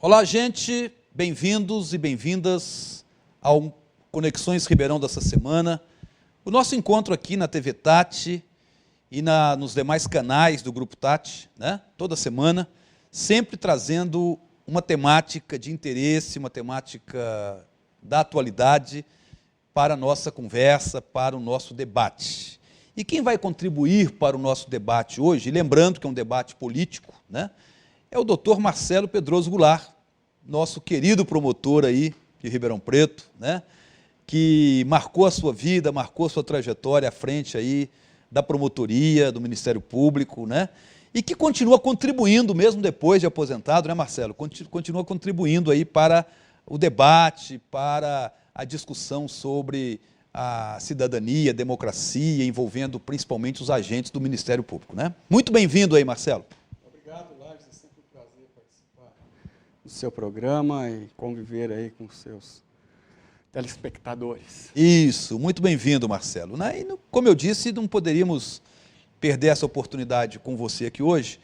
Olá, gente, bem-vindos e bem-vindas ao Conexões Ribeirão dessa semana. O nosso encontro aqui na TV Tati e nos demais canais do Grupo Tati, né? Toda semana, sempre trazendo uma temática de interesse, uma temática da atualidade para a nossa conversa, para o nosso debate. E quem vai contribuir para o nosso debate hoje, lembrando que é um debate político, né? É o doutor Marcelo Pedroso Goulart, nosso querido promotor aí de Ribeirão Preto, né? Que marcou a sua vida, marcou a sua trajetória à frente aí da promotoria, do Ministério Público, né? E que continua contribuindo, mesmo depois de aposentado, né, Marcelo? Continua contribuindo aí para o debate, para a discussão sobre a cidadania, a democracia, envolvendo principalmente os agentes do Ministério Público, né? Muito bem-vindo aí, Marcelo. Obrigado, Lages, é sempre um prazer participar do seu programa e conviver aí com os seus telespectadores. Isso, muito bem-vindo, Marcelo. E, como eu disse, não poderíamos perder essa oportunidade com você aqui hoje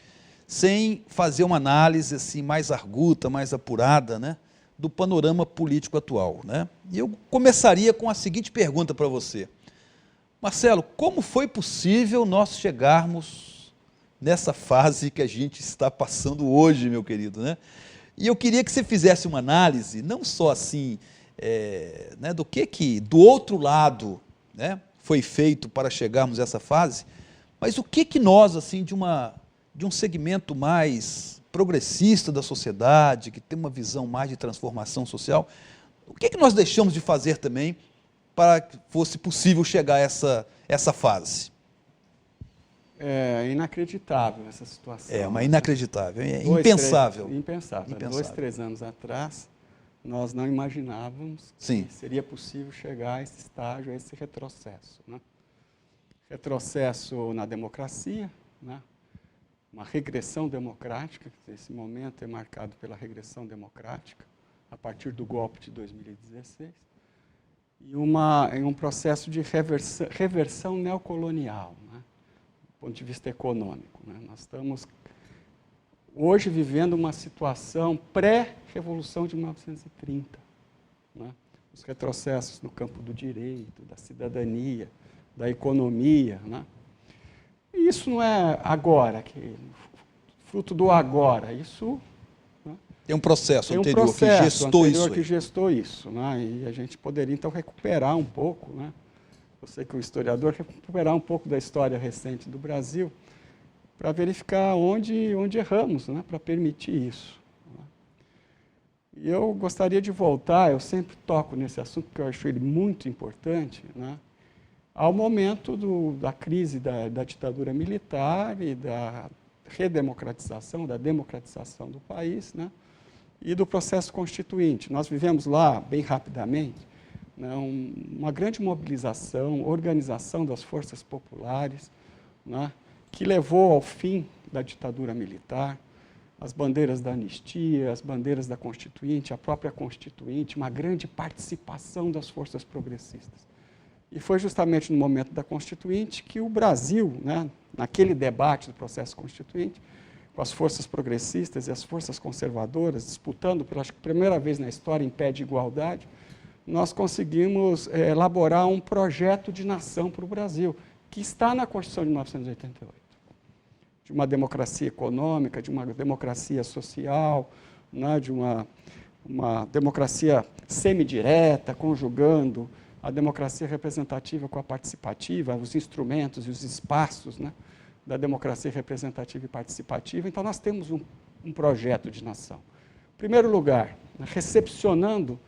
sem fazer uma análise assim, mais arguta, mais apurada, né, do panorama político atual, né? E eu começaria com a seguinte pergunta para você. Marcelo, como foi possível nós chegarmos nessa fase que a gente está passando hoje, meu querido, né? E eu queria que você fizesse uma análise, não só assim, né, do que do outro lado, né, foi feito para chegarmos a essa fase, mas o que nós, assim, de um segmento mais progressista da sociedade, que tem uma visão mais de transformação social, o que nós deixamos de fazer também para que fosse possível chegar a essa fase? É inacreditável essa situação. É, mas inacreditável, impensável. Impensável. 2, 3 anos atrás, nós não imaginávamos Sim. que seria possível chegar a esse estágio, a esse retrocesso, né? Retrocesso na democracia, né? Uma regressão democrática, esse momento é marcado pela regressão democrática, a partir do golpe de 2016, e um processo de reversão neocolonial, né? Do ponto de vista econômico, né? Nós estamos hoje vivendo uma situação pré-revolução de 1930, né? Os retrocessos no campo do direito, da cidadania, da economia, né? E isso não é agora, fruto do agora, isso... Né? Tem um processo anterior que gestou isso. Né? E a gente poderia, então, recuperar um pouco, né? Você que é o historiador, recuperar um pouco da história recente do Brasil para verificar onde erramos, né? Para permitir isso. Né? E eu gostaria de voltar, eu sempre toco nesse assunto, porque eu acho ele muito importante, né? Ao momento da crise da ditadura militar e da redemocratização, da democratização do país, né? E do processo constituinte. Nós vivemos lá, bem rapidamente, né, uma grande mobilização, organização das forças populares, né, que levou ao fim da ditadura militar, as bandeiras da anistia, as bandeiras da Constituinte, a própria Constituinte, uma grande participação das forças progressistas. E foi justamente no momento da Constituinte que o Brasil, né, naquele debate do processo constituinte, com as forças progressistas e as forças conservadoras, disputando pela primeira vez na história em pé de igualdade, nós conseguimos elaborar um projeto de nação para o Brasil, que está na Constituição de 1988. De uma democracia econômica, de uma democracia social, né, de uma democracia semidireta, conjugando a democracia representativa com a participativa, os instrumentos e os espaços, né, da democracia representativa e participativa. Então, nós temos um projeto de nação. Em primeiro lugar, recepcionando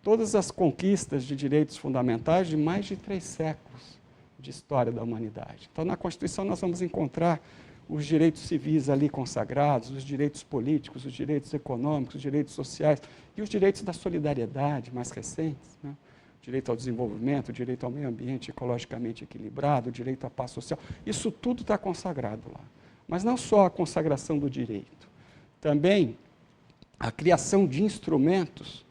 todas as conquistas de direitos fundamentais de mais de 3 séculos de história da humanidade. Então, na Constituição, nós vamos encontrar os direitos civis ali consagrados, os direitos políticos, os direitos econômicos, os direitos sociais e os direitos da solidariedade mais recentes, né? Direito ao desenvolvimento, o direito ao meio ambiente ecologicamente equilibrado, o direito à paz social, isso tudo está consagrado lá. Mas não só a consagração do direito, também a criação de instrumentos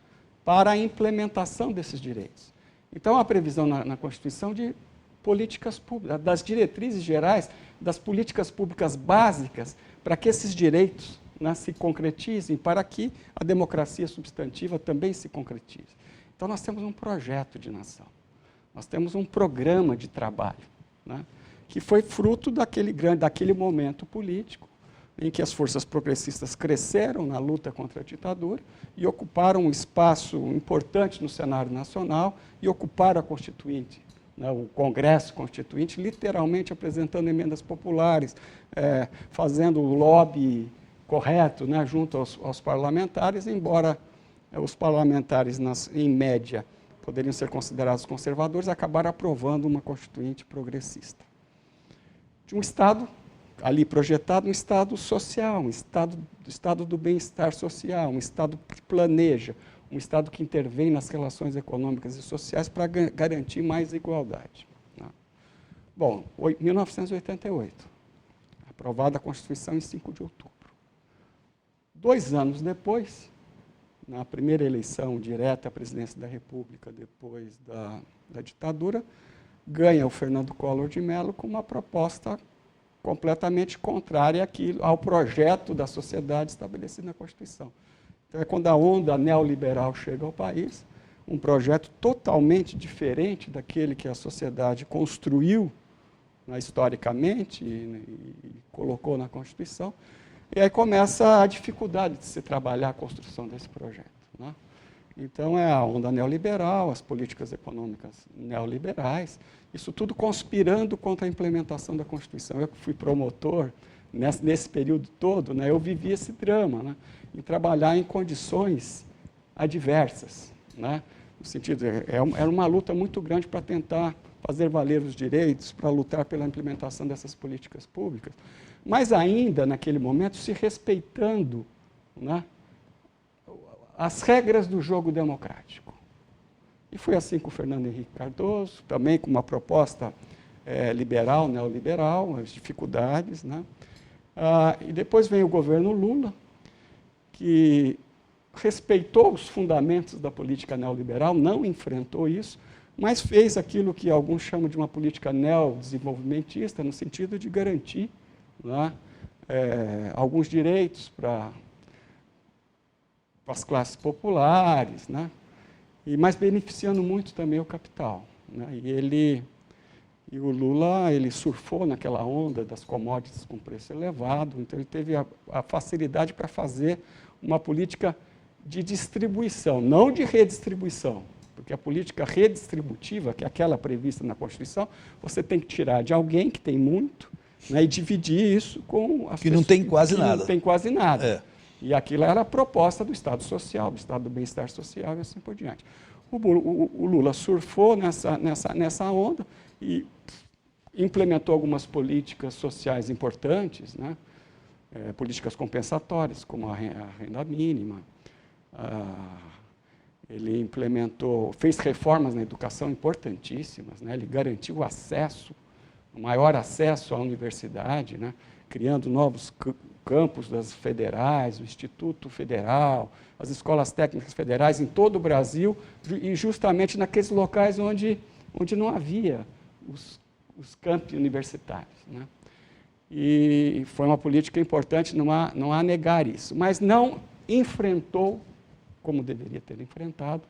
para a implementação desses direitos. Então, a previsão na Constituição de políticas públicas, das diretrizes gerais, das políticas públicas básicas, para que esses direitos, né, se concretizem, para que a democracia substantiva também se concretize. Então, nós temos um projeto de nação, nós temos um programa de trabalho, né, que foi fruto daquele momento político, em que as forças progressistas cresceram na luta contra a ditadura e ocuparam um espaço importante no cenário nacional e ocuparam a Constituinte, né, o Congresso Constituinte, literalmente apresentando emendas populares, fazendo o lobby correto, né, junto aos parlamentares, embora os parlamentares, em média, poderiam ser considerados conservadores, acabaram aprovando uma Constituinte progressista. De um Estado ali projetado, um Estado social, um Estado do bem-estar social, um Estado que planeja, um Estado que intervém nas relações econômicas e sociais para garantir mais igualdade. Bom, 1988, aprovada a Constituição em 5 de outubro. 2 anos depois, na primeira eleição direta à presidência da República, depois da ditadura, ganha o Fernando Collor de Mello com uma proposta completamente contrária ao projeto da sociedade estabelecido na Constituição. Então, é quando a onda neoliberal chega ao país, um projeto totalmente diferente daquele que a sociedade construiu, né, historicamente e colocou na Constituição, e aí começa a dificuldade de se trabalhar a construção desse projeto, né? Então, é a onda neoliberal, as políticas econômicas neoliberais, isso tudo conspirando contra a implementação da Constituição. Eu que fui promotor nesse período todo, né, eu vivi esse drama, né, em trabalhar em condições adversas, né, no sentido, era uma luta muito grande para tentar fazer valer os direitos, para lutar pela implementação dessas políticas públicas, mas ainda, naquele momento, se respeitando, né, as regras do jogo democrático. E foi assim com o Fernando Henrique Cardoso, também com uma proposta liberal, neoliberal, as dificuldades, né? E depois vem o governo Lula, que respeitou os fundamentos da política neoliberal, não enfrentou isso, mas fez aquilo que alguns chamam de uma política neodesenvolvimentista, no sentido de garantir, né, alguns direitos para as classes populares, né? Mas beneficiando muito também o capital, né? E o Lula, ele surfou naquela onda das commodities com preço elevado, então ele teve a facilidade para fazer uma política de distribuição, não de redistribuição, porque a política redistributiva, que é aquela prevista na Constituição, você tem que tirar de alguém que tem muito, né, e dividir isso com as que não tem quase nada. Não tem quase nada. É. E aquilo era a proposta do Estado Social, do Estado do Bem-Estar Social e assim por diante. O Lula surfou nessa onda e implementou algumas políticas sociais importantes, né? Políticas compensatórias, como a renda mínima. Ele fez reformas na educação importantíssimas, né? Ele garantiu o acesso, o maior acesso à universidade, né? Criando novos campos das federais, o Instituto Federal, as escolas técnicas federais em todo o Brasil, e justamente naqueles locais onde não havia os campi universitários, né? E foi uma política importante, não há a negar isso, mas não enfrentou, como deveria ter enfrentado,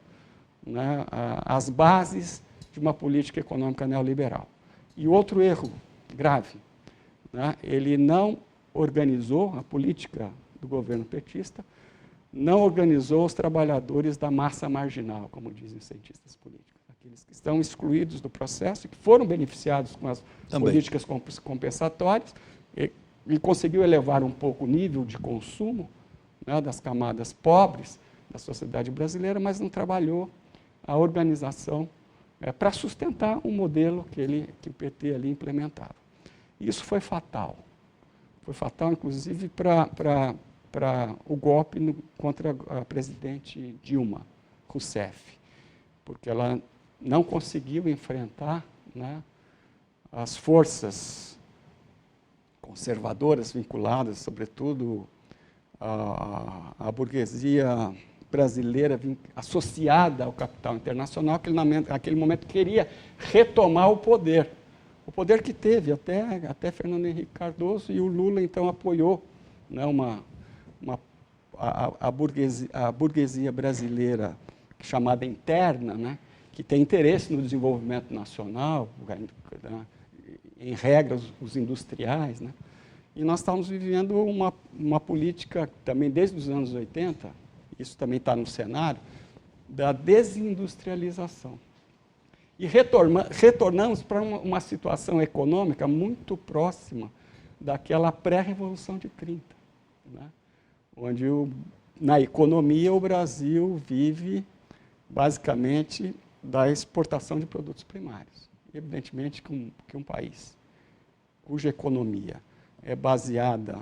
né, as bases de uma política econômica neoliberal. E outro erro grave, né, ele não organizou a política do governo petista, não organizou os trabalhadores da massa marginal, como dizem os cientistas políticos, aqueles que estão excluídos do processo e que foram beneficiados com as políticas compensatórias. Ele conseguiu elevar um pouco o nível de consumo, né, das camadas pobres da sociedade brasileira, mas não trabalhou a organização para sustentar um modelo que o PT ali implementava. Isso foi fatal. Foi fatal, inclusive, para o golpe contra a presidente Dilma Rousseff, porque ela não conseguiu enfrentar, né, as forças conservadoras vinculadas, sobretudo, à burguesia brasileira associada ao capital internacional, que naquele momento queria retomar o poder que teve até Fernando Henrique Cardoso, e o Lula, então, apoiou, né, a burguesia brasileira, chamada interna, né, que tem interesse no desenvolvimento nacional, em regras, os industriais, né, e nós estamos vivendo uma política, também desde os anos 80, isso também está no cenário, da desindustrialização. E retornamos para uma situação econômica muito próxima daquela pré-revolução de 30, né? Onde, na economia, o Brasil vive, basicamente, da exportação de produtos primários. Evidentemente que um país cuja economia é baseada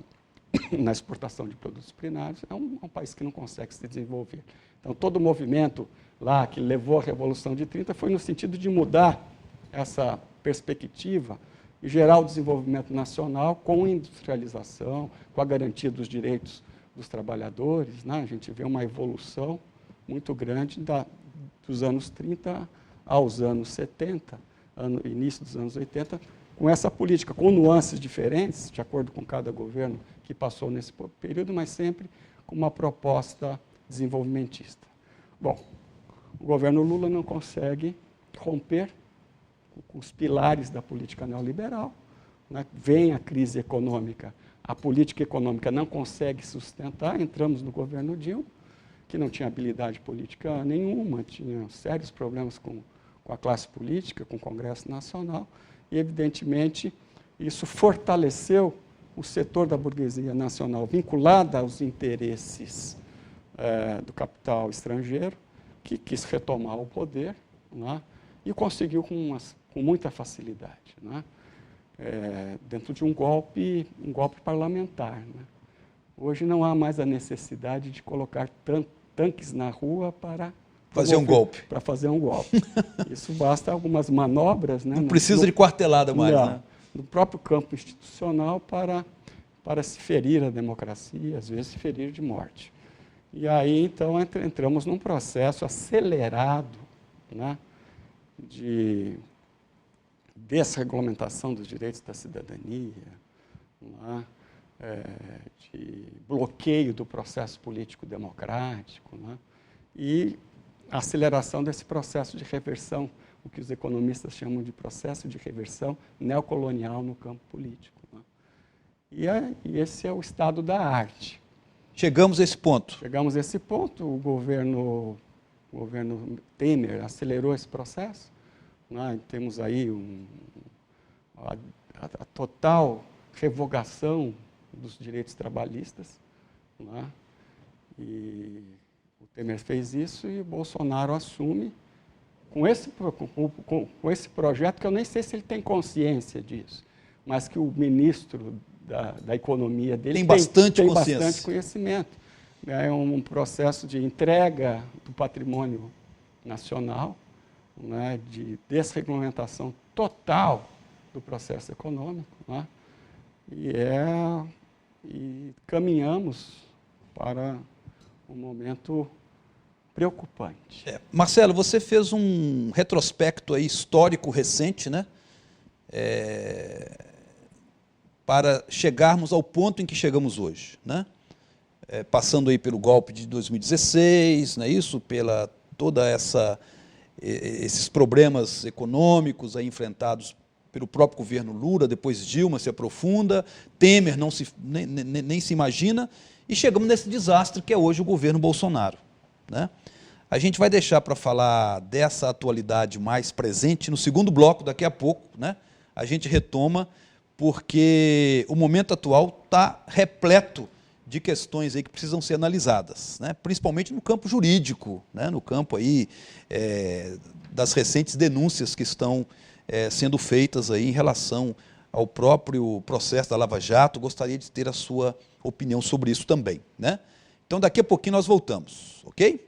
na exportação de produtos primários é um país que não consegue se desenvolver. Então, todo o movimento lá que levou à Revolução de 30 foi no sentido de mudar essa perspectiva e gerar o desenvolvimento nacional com industrialização, com a garantia dos direitos dos trabalhadores, né? A gente vê uma evolução muito grande dos anos 30 aos anos 70, início dos anos 80, com essa política, com nuances diferentes, de acordo com cada governo que passou nesse período, mas sempre com uma proposta desenvolvimentista. Bom, o governo Lula não consegue romper com os pilares da política neoliberal, né? Vem a crise econômica, a política econômica não consegue sustentar, entramos no governo Dilma, que não tinha habilidade política nenhuma, tinha sérios problemas com a classe política, com o Congresso Nacional, e, evidentemente, isso fortaleceu o setor da burguesia nacional, vinculada aos interesses do capital estrangeiro, que quis retomar o poder, né? E conseguiu com muita facilidade, né? Dentro de um golpe parlamentar, né? Hoje não há mais a necessidade de colocar tanques na rua para fazer um golpe. Para fazer um golpe. Isso basta algumas manobras, né? Não precisa de quartelada mais, né? No próprio campo institucional para se ferir a democracia, às vezes se ferir de morte. E aí, então, entramos num processo acelerado, né, de desregulamentação dos direitos da cidadania, né, de bloqueio do processo político democrático, né, e aceleração desse processo de reversão, o que os economistas chamam de processo de reversão neocolonial no campo político, né. E esse é o estado da arte. Chegamos a esse ponto. Chegamos a esse ponto, o governo Temer acelerou esse processo, né? Temos aí a total revogação dos direitos trabalhistas, né? E o Temer fez isso e o Bolsonaro assume com esse projeto, que eu nem sei se ele tem consciência disso, mas que o ministro da economia dele tem bastante conhecimento. É um processo de entrega do patrimônio nacional, né, de desregulamentação total do processo econômico, né, e caminhamos para um momento preocupante. Marcelo, você fez um retrospecto aí histórico recente, né? Para chegarmos ao ponto em que chegamos hoje, né? Passando aí pelo golpe de 2016, não é isso? Pela toda esses problemas econômicos aí enfrentados pelo próprio governo Lula, depois Dilma se aprofunda, Temer nem se imagina, e chegamos nesse desastre que é hoje o governo Bolsonaro, né? A gente vai deixar para falar dessa atualidade mais presente no segundo bloco, daqui a pouco, né? A gente retoma, porque o momento atual está repleto de questões aí que precisam ser analisadas, né? Principalmente no campo jurídico, né? No campo aí, das recentes denúncias que estão sendo feitas aí em relação ao próprio processo da Lava Jato. Gostaria de ter a sua opinião sobre isso também, né? Então, daqui a pouquinho nós voltamos, ok?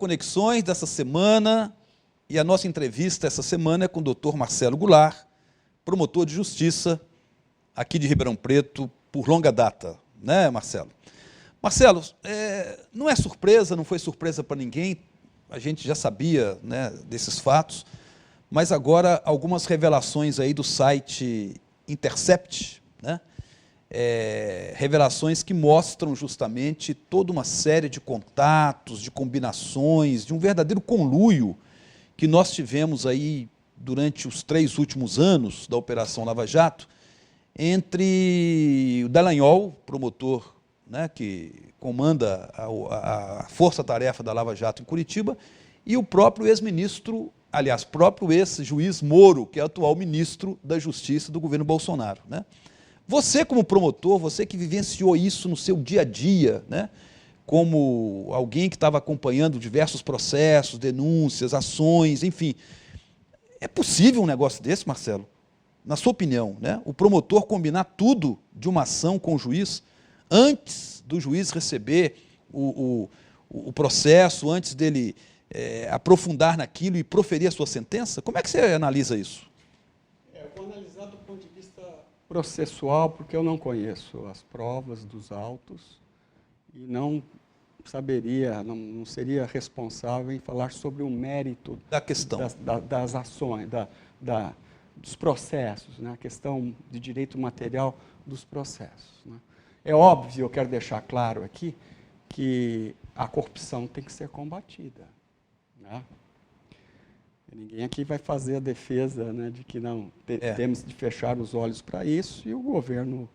conexões dessa semana e a nossa entrevista essa semana é com o doutor Marcelo Goulart, promotor de justiça aqui de Ribeirão Preto por longa data, né, Marcelo? Marcelo, não é surpresa, não foi surpresa para ninguém, a gente já sabia, né, desses fatos, mas agora algumas revelações aí do site Intercept, né? Revelações que mostram justamente toda uma série de contatos, de combinações, de um verdadeiro conluio que nós tivemos aí durante os 3 últimos anos da Operação Lava Jato, entre o Dallagnol, promotor, né, que comanda a força-tarefa da Lava Jato em Curitiba, e o próprio ex-ministro, aliás, próprio ex-juiz Moro, que é atual ministro da Justiça do governo Bolsonaro, né? Você, como promotor, você que vivenciou isso no seu dia a dia, né, como alguém que estava acompanhando diversos processos, denúncias, ações, enfim, é possível um negócio desse, Marcelo? Na sua opinião, né, o promotor combinar tudo de uma ação com o juiz, antes do juiz receber o processo, antes dele aprofundar naquilo e proferir a sua sentença? Como é que você analisa isso? Eu vou analisar do ponto de vista processual, porque eu não conheço as provas dos autos e não saberia, não seria responsável em falar sobre o mérito da questão das ações, dos processos, né? A questão de direito material dos processos, né? É óbvio, eu quero deixar claro aqui, que a corrupção tem que ser combatida, né? Ninguém aqui vai fazer a defesa, né, de que não temos de fechar os olhos para isso, e o governo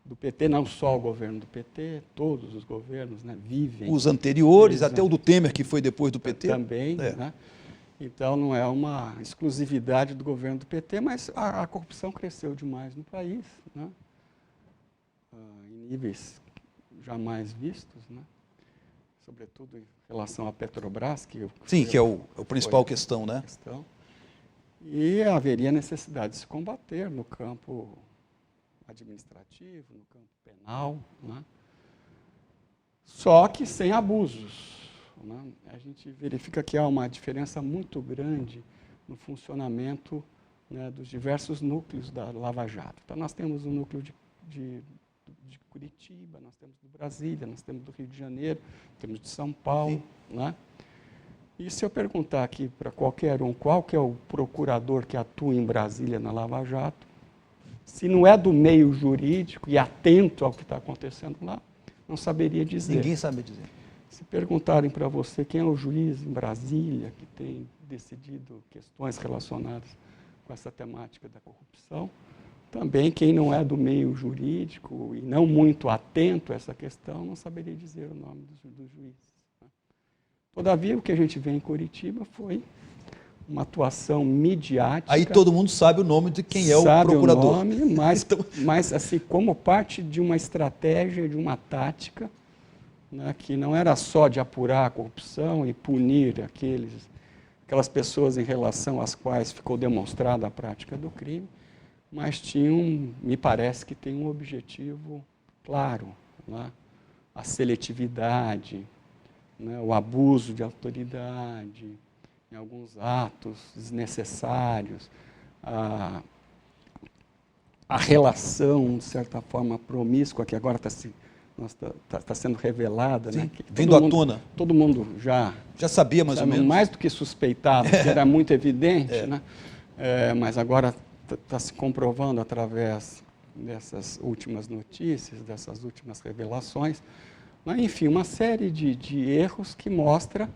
do PT, não só o governo do PT, todos os governos, né, vivem. Os anteriores, até o do Temer, que foi depois do PT. Também, né? Então não é uma exclusividade do governo do PT, mas a corrupção cresceu demais no país, né, em níveis jamais vistos, né, sobretudo em relação à Petrobras, que é a principal questão, né? E haveria necessidade de se combater no campo administrativo, no campo penal, né? Só que sem abusos, né? A gente verifica que há uma diferença muito grande no funcionamento, né, dos diversos núcleos da Lava Jato. Então, nós temos o núcleo de Curitiba, nós temos do Brasília, nós temos do Rio de Janeiro, temos de São Paulo, né? E se eu perguntar aqui para qualquer um qual que é o procurador que atua em Brasília na Lava Jato, se não é do meio jurídico e atento ao que está acontecendo lá, não saberia dizer. Ninguém sabe dizer. Se perguntarem para você quem é o juiz em Brasília que tem decidido questões relacionadas com essa temática da corrupção, também quem não é do meio jurídico e não muito atento a essa questão não saberia dizer o nome do juiz. Todavia, o que a gente vê em Curitiba foi uma atuação midiática. Aí todo mundo sabe o nome de quem é o procurador. Sabe o nome, mas assim, como parte de uma estratégia, de uma tática, né, que não era só de apurar a corrupção e punir aquelas pessoas em relação às quais ficou demonstrada a prática do crime, mas me parece que tem um objetivo claro, né? A seletividade, né? O abuso de autoridade, em alguns atos desnecessários, a relação, de certa forma, promíscua, que agora está sendo revelada. Sim, né? vindo à tona. Todo mundo já sabia mais ou menos. Mais do que suspeitava, que era muito evidente, né? Mas agora está se comprovando através dessas últimas notícias, dessas últimas revelações, mas, enfim, uma série de erros que mostra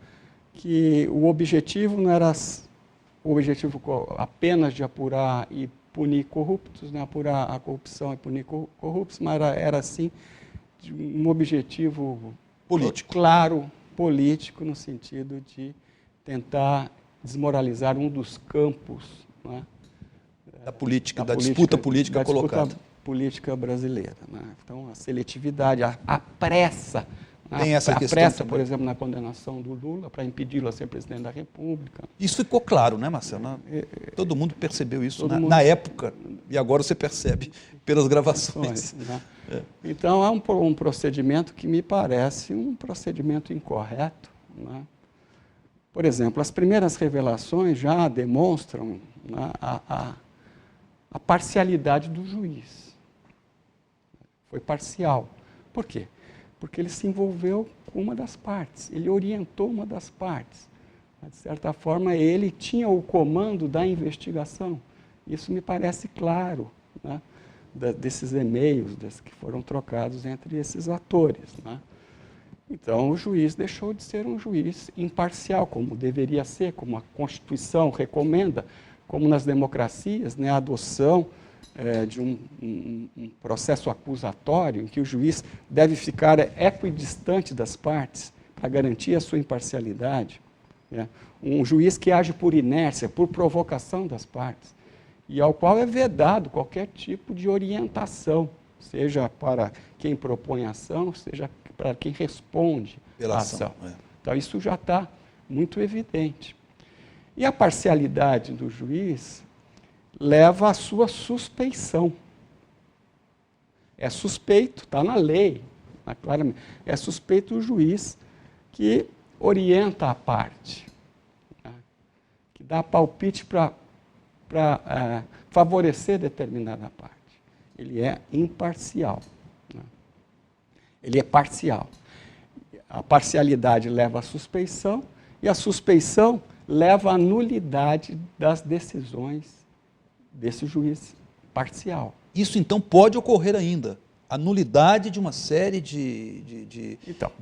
que o objetivo não era o objetivo apenas de apurar e punir corruptos, né? Apurar a corrupção e punir corruptos, mas era sim um objetivo político, claro, político, no sentido de tentar desmoralizar um dos campos, né, da disputa política colocada. Disputa política brasileira, né? Então, a seletividade, a pressa. Tem essa questão pressa, também. Por exemplo, na condenação do Lula, para impedi-lo a ser presidente da República. Isso ficou claro, né, Marcelo? Todo mundo percebeu isso na época, e agora você percebe pelas gravações. Né? Então, é um procedimento que me parece um procedimento incorreto, né? Por exemplo, as primeiras revelações já demonstram, né, a parcialidade do juiz. Foi parcial. Por quê? Porque ele se envolveu com uma das partes, ele orientou uma das partes. De certa forma, ele tinha o comando da investigação. Isso me parece claro, né, desses e-mails que foram trocados entre esses atores, né? Então, o juiz deixou de ser um juiz imparcial, como deveria ser, como a Constituição recomenda, como nas democracias, né, a adoção de um processo acusatório, em que o juiz deve ficar equidistante das partes para garantir a sua imparcialidade. Né? Um juiz que age por inércia, por provocação das partes, e ao qual é vedado qualquer tipo de orientação, seja para quem propõe a ação, seja para quem responde à ação. Então, isso já está muito evidente. E a parcialidade do juiz leva à sua suspeição. É suspeito, está na lei, claramente, é suspeito o juiz que orienta a parte, né, que dá palpite para favorecer determinada parte. Ele é imparcial. Né? Ele é parcial. A parcialidade leva à suspeição, e a suspeição leva à nulidade das decisões desse juiz parcial. Isso, então, pode ocorrer ainda. A nulidade de uma série de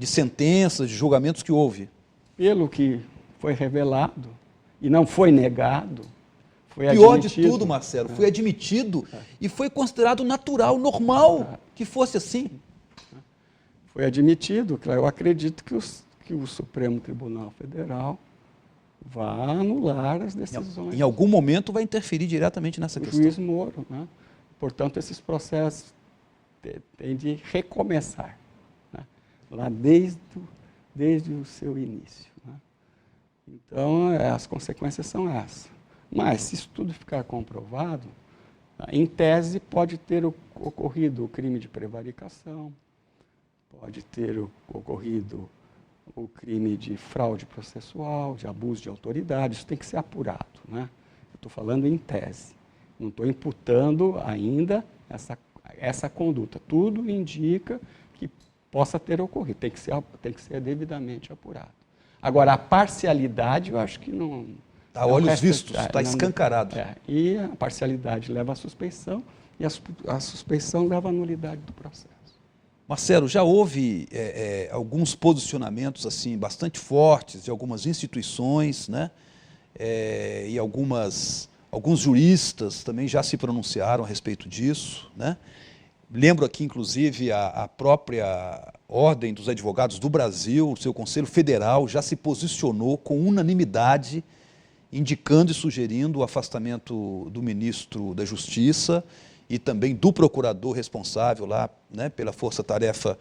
sentenças, de julgamentos que houve. Pelo que foi revelado, e não foi negado, foi Pior admitido. de tudo, Marcelo, foi admitido e foi considerado natural, normal que fosse assim. Foi admitido, eu acredito que o Supremo Tribunal Federal vai anular as decisões. Em algum momento vai interferir diretamente nessa questão. O juiz Moro, né? Portanto, esses processos têm de recomeçar, né? Lá desde o seu início. Né? Então, as consequências são essas. Mas, se isso tudo ficar comprovado, em tese pode ter ocorrido o crime de prevaricação, pode ter ocorrido o crime de fraude processual, de abuso de autoridade, isso tem que ser apurado, né? Eu estou falando em tese, não estou imputando ainda essa conduta. Tudo indica que possa ter ocorrido, tem que ser devidamente apurado. Agora, a parcialidade, eu acho que não... A olhos vistos, está escancarado. E a parcialidade leva à suspeição, e a suspeição leva à nulidade do processo. Marcelo, já houve alguns posicionamentos assim bastante fortes de algumas instituições, né? E alguns juristas também já se pronunciaram a respeito disso, né? Lembro aqui, inclusive, a própria Ordem dos Advogados do Brasil, o seu Conselho Federal, já se posicionou com unanimidade, indicando e sugerindo o afastamento do ministro da Justiça e também do procurador responsável lá, né, pela força-tarefa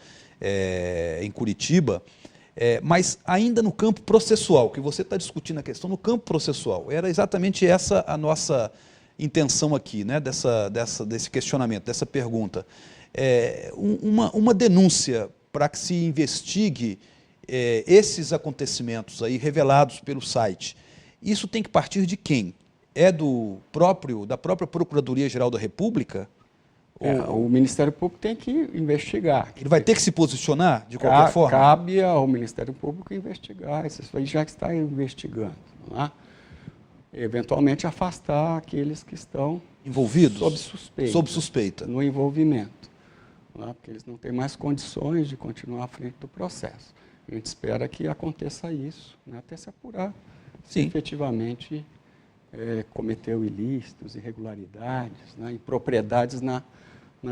em Curitiba, mas ainda no campo processual, que você está discutindo a questão no campo processual, era exatamente essa a nossa intenção aqui, né, desse questionamento, dessa pergunta. Uma denúncia para que se investigue esses acontecimentos aí revelados pelo site, isso tem que partir de quem? É da própria Procuradoria-Geral da República? O Ministério Público tem que investigar. Ele vai ter que se posicionar de qualquer forma? Cabe ao Ministério Público investigar, isso aí já está investigando. Não é? Eventualmente afastar aqueles que estão envolvidos? Sob suspeita. No envolvimento. Não é? Porque eles não têm mais condições de continuar à frente do processo. A gente espera que aconteça isso, né, até se apurar se efetivamente cometeu ilícitos, irregularidades, né, impropriedades na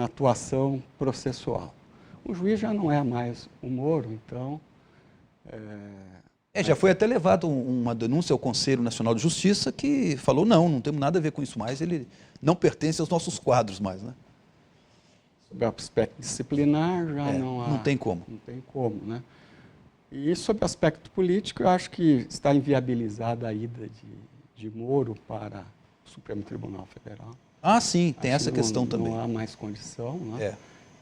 atuação processual. O juiz já não é mais o Moro, então... já foi até levado uma denúncia ao Conselho Nacional de Justiça que falou, não temos nada a ver com isso mais, ele não pertence aos nossos quadros mais, né? Sob o aspecto disciplinar, já não há... Não tem como. Não tem como, né? E sob o aspecto político, eu acho que está inviabilizada a ida de Moro para o Supremo Tribunal Federal. Sim, tem essa questão também. Não há mais condição, né?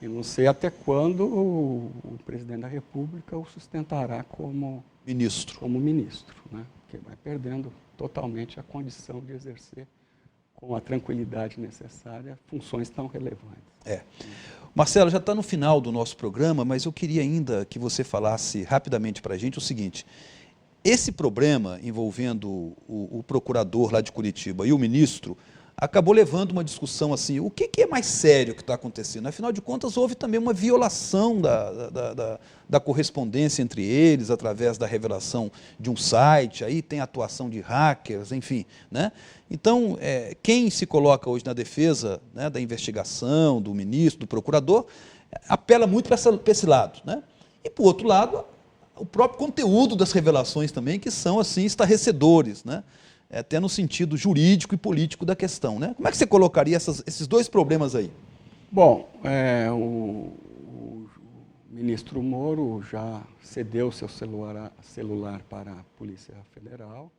E não sei até quando o presidente da República o sustentará como ministro. Né? Porque vai perdendo totalmente a condição de exercer com a tranquilidade necessária funções tão relevantes. Marcelo, já está no final do nosso programa, mas eu queria ainda que você falasse rapidamente para a gente o seguinte: esse problema envolvendo o procurador lá de Curitiba e o ministro acabou levando uma discussão assim, o que é mais sério que está acontecendo? Afinal de contas, houve também uma violação da correspondência entre eles, através da revelação de um site, aí tem atuação de hackers, enfim, né? Então, quem se coloca hoje na defesa, né, da investigação, do ministro, do procurador, apela muito para esse lado, né? E, por outro lado, o próprio conteúdo das revelações também, que são assim estarrecedores, né? Até no sentido jurídico e político da questão, né? Como é que você colocaria esses dois problemas aí? Bom, o ministro Moro já cedeu seu celular para a Polícia Federal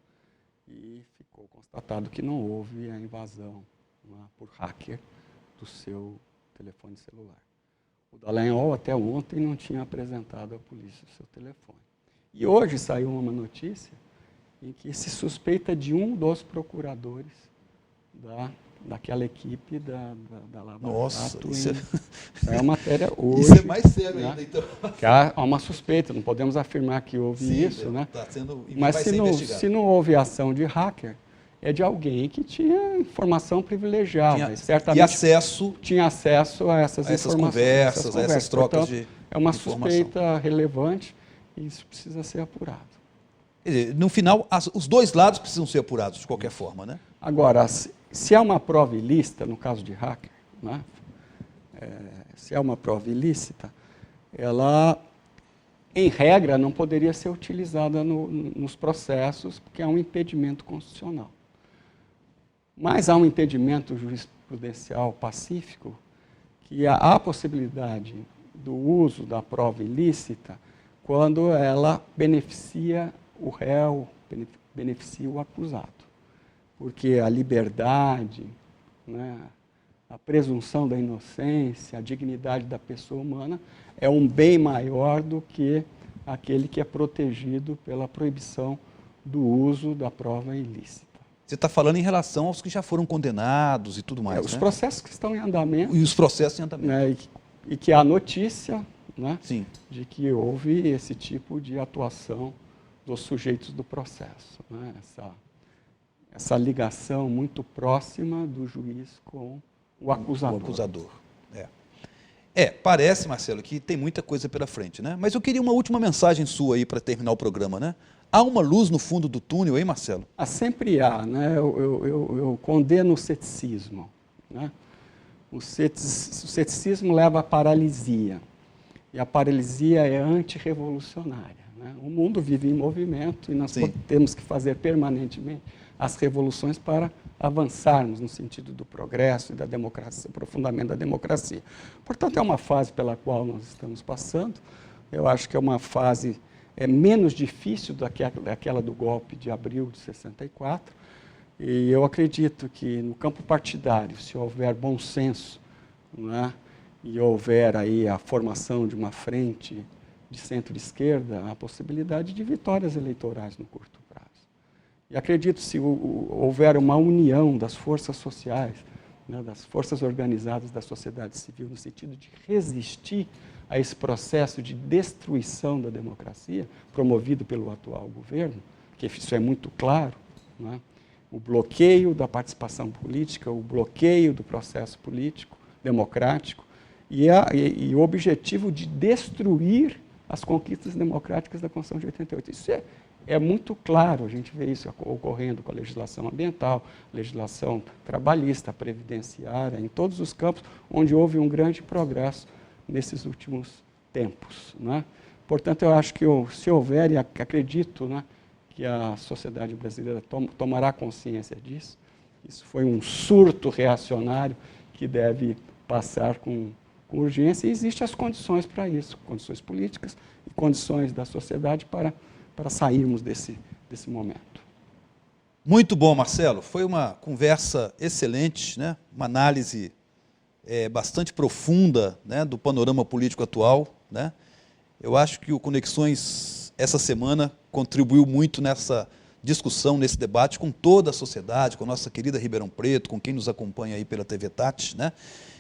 e ficou constatado que não houve a invasão, né, por hacker do seu telefone celular. O Dallagnol até ontem não tinha apresentado à polícia o seu telefone. E hoje saiu uma notícia em que se suspeita de um dos procuradores daquela equipe da Lava Jato. Isso é uma matéria hoje. Isso é mais sério, né, ainda, então. Que há uma suspeita, não podemos afirmar que houve isso, né? Mas se não houve ação de hacker, é de alguém que tinha informação privilegiada. Certamente e acesso, tinha acesso a essas informações. Conversas, a essas trocas. Portanto, de é uma informação. Suspeita relevante e isso precisa ser apurado. Quer dizer, no final, os dois lados precisam ser apurados, de qualquer forma, né? Agora, se há uma prova ilícita, no caso de hacker, né? Se há uma prova ilícita, ela, em regra, não poderia ser utilizada nos processos, porque há um impedimento constitucional. Mas há um impedimento jurisprudencial pacífico, que há a possibilidade do uso da prova ilícita quando ela beneficia o réu, beneficia o acusado. Porque a liberdade, né, a presunção da inocência, a dignidade da pessoa humana é um bem maior do que aquele que é protegido pela proibição do uso da prova ilícita. Você está falando em relação aos que já foram condenados e tudo mais, Os né? processos que estão em andamento. E os processos em andamento. Né, e que há notícia, né, Sim, de que houve esse tipo de atuação dos sujeitos do processo, né? Essa ligação muito próxima do juiz com o acusador. o acusador. Parece, Marcelo, que tem muita coisa pela frente, né? Mas eu queria uma última mensagem sua aí para terminar o programa, né? Há uma luz no fundo do túnel, hein, Marcelo? Sempre há, né? Eu condeno o ceticismo, né? O ceticismo leva à paralisia, e a paralisia é antirrevolucionária, né? O mundo vive em movimento e nós temos que fazer permanentemente as revoluções para avançarmos no sentido do progresso e da democracia, aprofundamento da democracia. Portanto, é uma fase pela qual nós estamos passando. Eu acho que é uma fase menos difícil daquela do golpe de abril de 64, e eu acredito que no campo partidário, se houver bom senso, né, e houver aí a formação de uma frente de centro-esquerda, há a possibilidade de vitórias eleitorais no curto prazo. E acredito, se houver uma união das forças sociais, né, das forças organizadas da sociedade civil, no sentido de resistir a esse processo de destruição da democracia, promovido pelo atual governo, que isso é muito claro, né, o bloqueio da participação política, o bloqueio do processo político, democrático, e o objetivo de destruir as conquistas democráticas da Constituição de 88. Isso é muito claro, a gente vê isso ocorrendo com a legislação ambiental, legislação trabalhista, previdenciária, em todos os campos onde houve um grande progresso nesses últimos tempos, né? Portanto, eu acho que se houver, e acredito, né, que a sociedade brasileira tomará consciência disso, isso foi um surto reacionário que deve passar com urgência, e existem as condições para isso, condições políticas e condições da sociedade para sairmos desse momento. Muito bom, Marcelo. Foi uma conversa excelente, né? Uma análise bastante profunda, né, do panorama político atual, né? Eu acho que o Conexões, essa semana, contribuiu muito nessa discussão, nesse debate com toda a sociedade, com a nossa querida Ribeirão Preto, com quem nos acompanha aí pela TV Tati, né?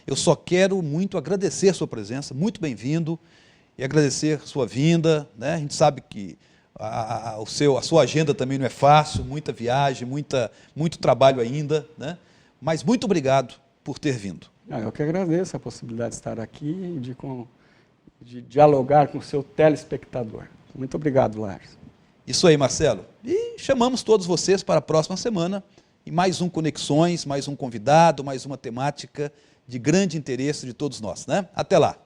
Eu só quero muito agradecer a sua presença, muito bem-vindo, e agradecer a sua vinda, né? A gente sabe que a sua agenda também não é fácil, muita viagem, muito trabalho ainda, né? Mas muito obrigado por ter vindo. Eu que agradeço a possibilidade de estar aqui e de dialogar com o seu telespectador. Muito obrigado, Lars. Isso aí, Marcelo. E chamamos todos vocês para a próxima semana e mais um Conexões, mais um convidado, mais uma temática de grande interesse de todos nós, né? Até lá.